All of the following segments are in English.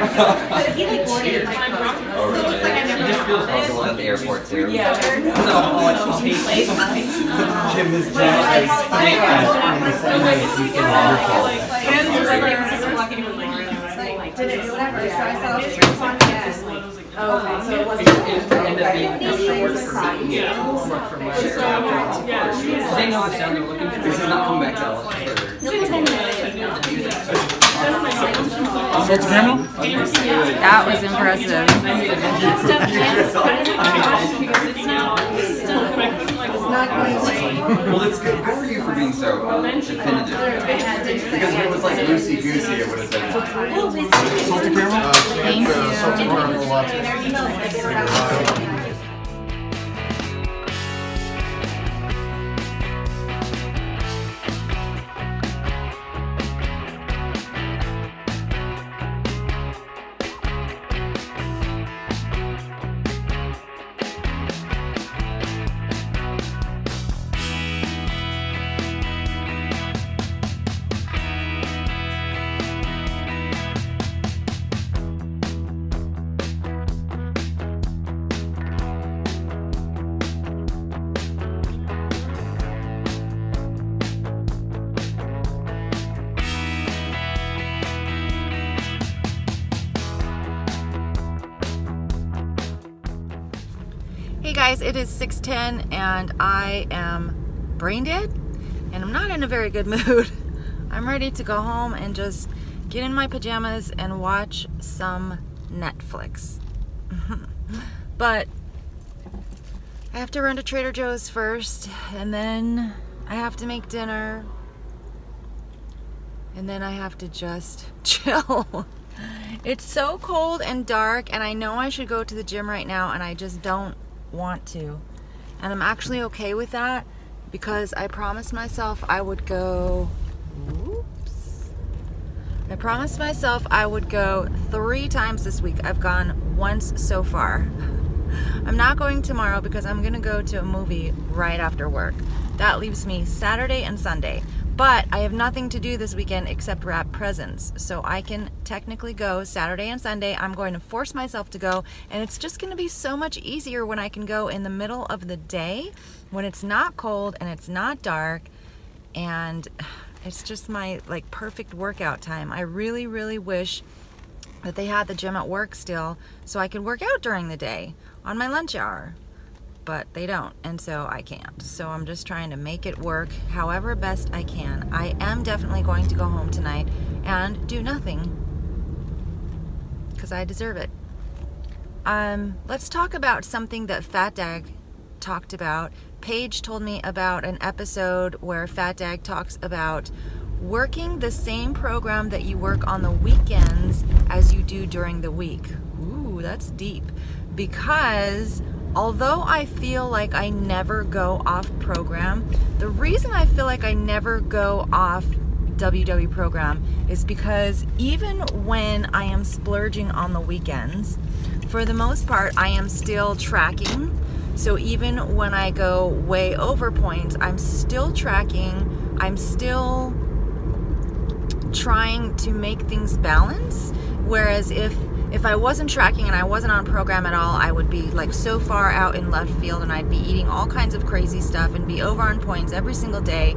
He like boarded like so it looks like I never just feels possible at the airport too. Yeah. Jim is jazz. Did it do whatever? So I saw this response. Yes. Oh, okay. So it wasn't. They know the sound they're looking for. This is not coming back to Alhambra. That was impressive. Well, it's good for you for being so definitive. Because if it was like loosey-goosey, it would have been Salty caramel? Thank you. Salty caramel latte. Hey guys, it is 6:10 and I am brain dead and I'm not in a very good mood. I'm ready to go home and just get in my pajamas and watch some Netflix. But I have to run to Trader Joe's first, and then I have to make dinner, and then I have to just chill. It's so cold and dark, and I know I should go to the gym right now, and I just don't want to. And I'm actually okay with that because I promised myself I would go, I promised myself I would go 3 times this week. I've gone once so far. I'm not going tomorrow because I'm gonna go to a movie right after work. That leaves me Saturday and Sunday. But I have nothing to do this weekend except wrap presents. So I can technically go Saturday and Sunday. I'm going to force myself to go, and it's just gonna be so much easier when I can go in the middle of the day when it's not cold and it's not dark, and it's just my like perfect workout time. I really, really wish that they had the gym at work still so I could work out during the day on my lunch hour. But they don't, and so I can't. So I'm just trying to make it work however best I can. I am definitely going to go home tonight and do nothing because I deserve it. Let's talk about something that Fat Dag talked about. Paige told me about an episode where Fat Dag talks about working the same program that you work on the weekends as you do during the week. Ooh, that's deep. Because although I feel like I never go off program, the reason I feel like I never go off WW program is because even when I am splurging on the weekends, for the most part, I am still tracking. So even when I go way over points, I'm still tracking. I'm still trying to make things balance. Whereas if I wasn't tracking and I wasn't on program at all, I would be like so far out in left field and I'd be eating all kinds of crazy stuff and be over on points every single day.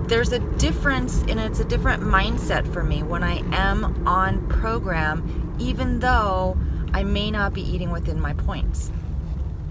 There's a difference, and it's a different mindset for me when I am on program, even though I may not be eating within my points.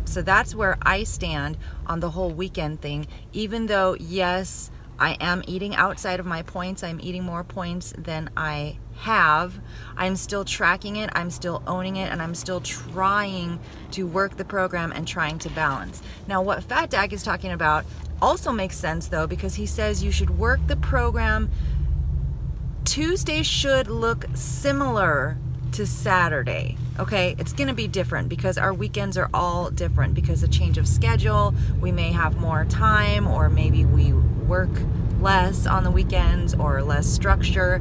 So that's where I stand on the whole weekend thing. Even though, yes, I am eating outside of my points, I'm eating more points than I have, I'm still tracking it, I'm still owning it, and I'm still trying to work the program and trying to balance. Now, what Fat Dag is talking about also makes sense though, because he says you should work the program. Tuesday should look similar to Saturday. Okay, it's gonna be different because our weekends are all different because of change of schedule. We may have more time, or maybe we work less on the weekends, or less structure,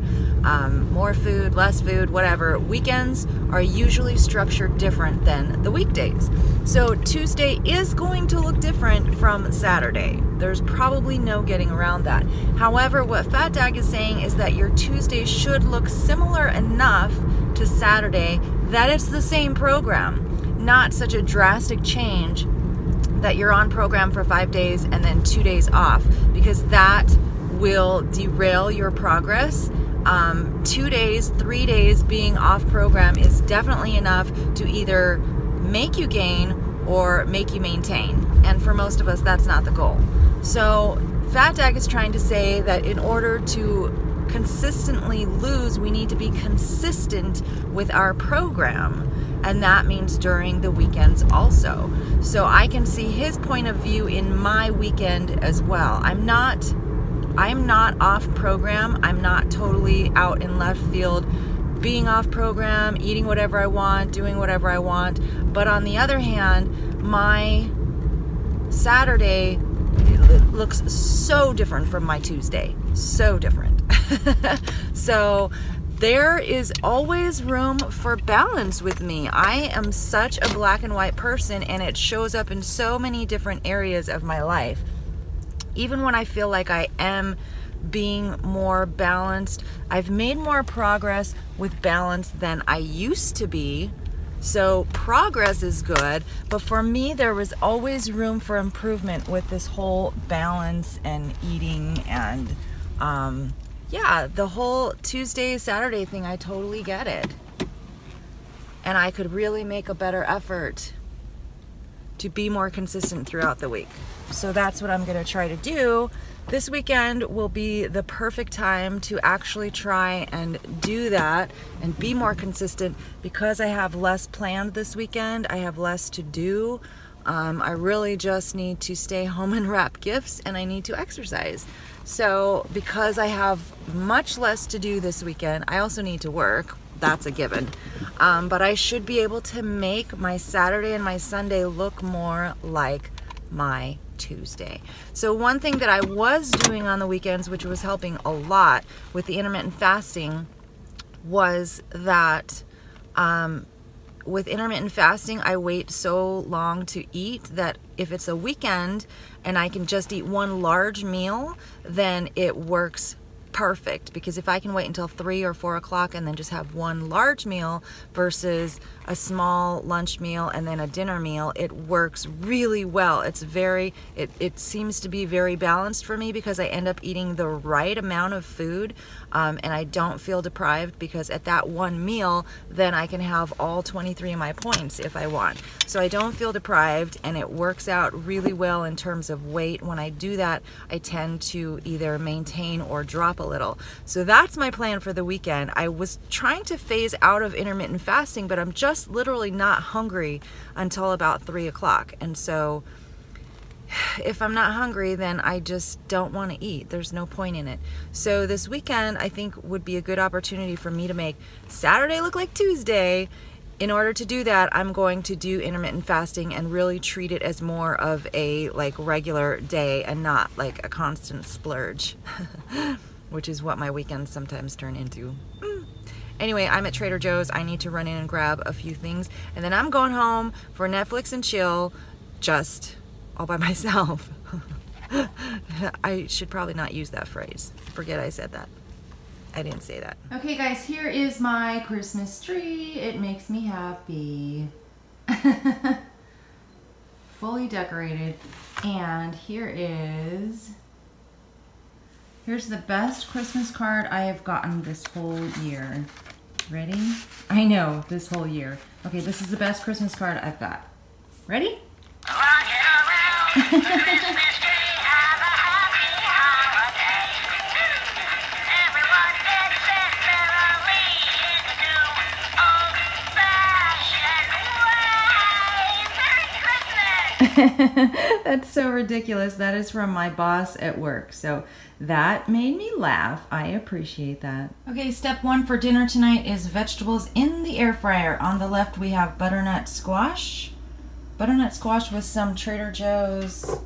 more food, less food, whatever. Weekends are usually structured different than the weekdays. So Tuesday is going to look different from Saturday. There's probably no getting around that. However, what Fat Dag is saying is that your Tuesday should look similar enough to Saturday, that it's the same program, not such a drastic change that you're on program for 5 days and then 2 days off, because that will derail your progress. 2 days, 3 days being off program is definitely enough to either make you gain or make you maintain. And for most of us, that's not the goal. So Fat Dag is trying to say that in order to consistently lose, we need to be consistent with our program. And that means during the weekends also. So I can see his point of view in my weekend as well. I'm not off program. I'm not totally out in left field, being off program, eating whatever I want, doing whatever I want. But on the other hand, my Saturday looks so different from my Tuesday. So different. So there is always room for balance with me. I am such a black and white person, and it shows up in so many different areas of my life. Even when I feel like I am being more balanced, I've made more progress with balance than I used to be. So progress is good, but for me, there was always room for improvement with this whole balance and eating and yeah, the whole Tuesday, Saturday thing, I totally get it. And I could really make a better effort to be more consistent throughout the week. So that's what I'm gonna try to do. This weekend will be the perfect time to actually try and do that and be more consistent, because I have less planned this weekend. I have less to do. I really just need to stay home and wrap gifts, and I need to exercise. So because I have much less to do this weekend, I also need to work. That's a given. But I should be able to make my Saturday and my Sunday look more like my Tuesday. So one thing that I was doing on the weekends, which was helping a lot with the intermittent fasting, was that with intermittent fasting, I wait so long to eat that if it's a weekend and I can just eat one large meal, then it works perfect. Because if I can wait until 3 or 4 o'clock and then just have one large meal versus a small lunch meal and then a dinner meal, it works really well. It's very, it seems to be very balanced for me, because I end up eating the right amount of food, and I don't feel deprived, because at that one meal, then I can have all 23 of my points if I want. So I don't feel deprived, and it works out really well in terms of weight. When I do that, I tend to either maintain or drop a little. So that's my plan for the weekend. I was trying to phase out of intermittent fasting, but I'm just literally not hungry until about 3 o'clock. And so if I'm not hungry, then I just don't want to eat. There's no point in it. So this weekend, I think, would be a good opportunity for me to make Saturday look like Tuesday. In order to do that, I'm going to do intermittent fasting and really treat it as more of a like regular day and not like a constant splurge, which is what my weekends sometimes turn into. Anyway, I'm at Trader Joe's. I need to run in and grab a few things, and then I'm going home for Netflix and chill, just all by myself. I should probably not use that phrase. Forget I said that. I didn't say that. Okay guys, here is my Christmas tree. It makes me happy. Fully decorated. And here's the best Christmas card I have gotten this whole year. Ready? I know, this whole year. Okay, this is the best Christmas card I've got. Ready? That's so ridiculous. That is from my boss at work. So that made me laugh. I appreciate that. Okay, step 1 for dinner tonight is vegetables in the air fryer. On the left we have butternut squash. Butternut squash with some Trader Joe's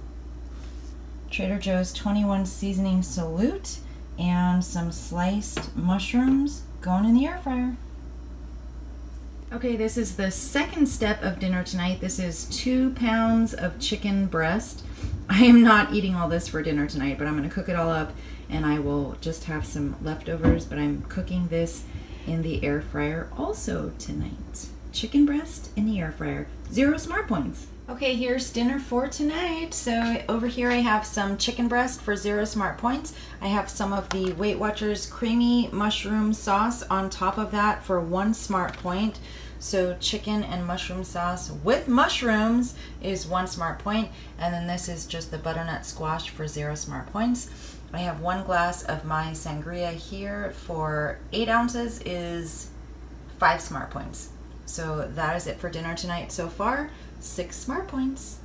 21 seasoning salute and some sliced mushrooms going in the air fryer. Okay, this is the second step of dinner tonight. This is 2 pounds of chicken breast. I am not eating all this for dinner tonight, but I'm going to cook it all up, and I will just have some leftovers. But I'm cooking this in the air fryer also tonight. Chicken breast in the air fryer, 0 smart points. Okay, here's dinner for tonight. So over here I have some chicken breast for 0 smart points. I have some of the Weight Watchers creamy mushroom sauce on top of that for 1 smart point. So chicken and mushroom sauce with mushrooms is 1 smart point. And then this is just the butternut squash for 0 smart points. I have 1 glass of my sangria here for 8 ounces is 5 smart points. So that is it for dinner tonight so far. 6 smart points.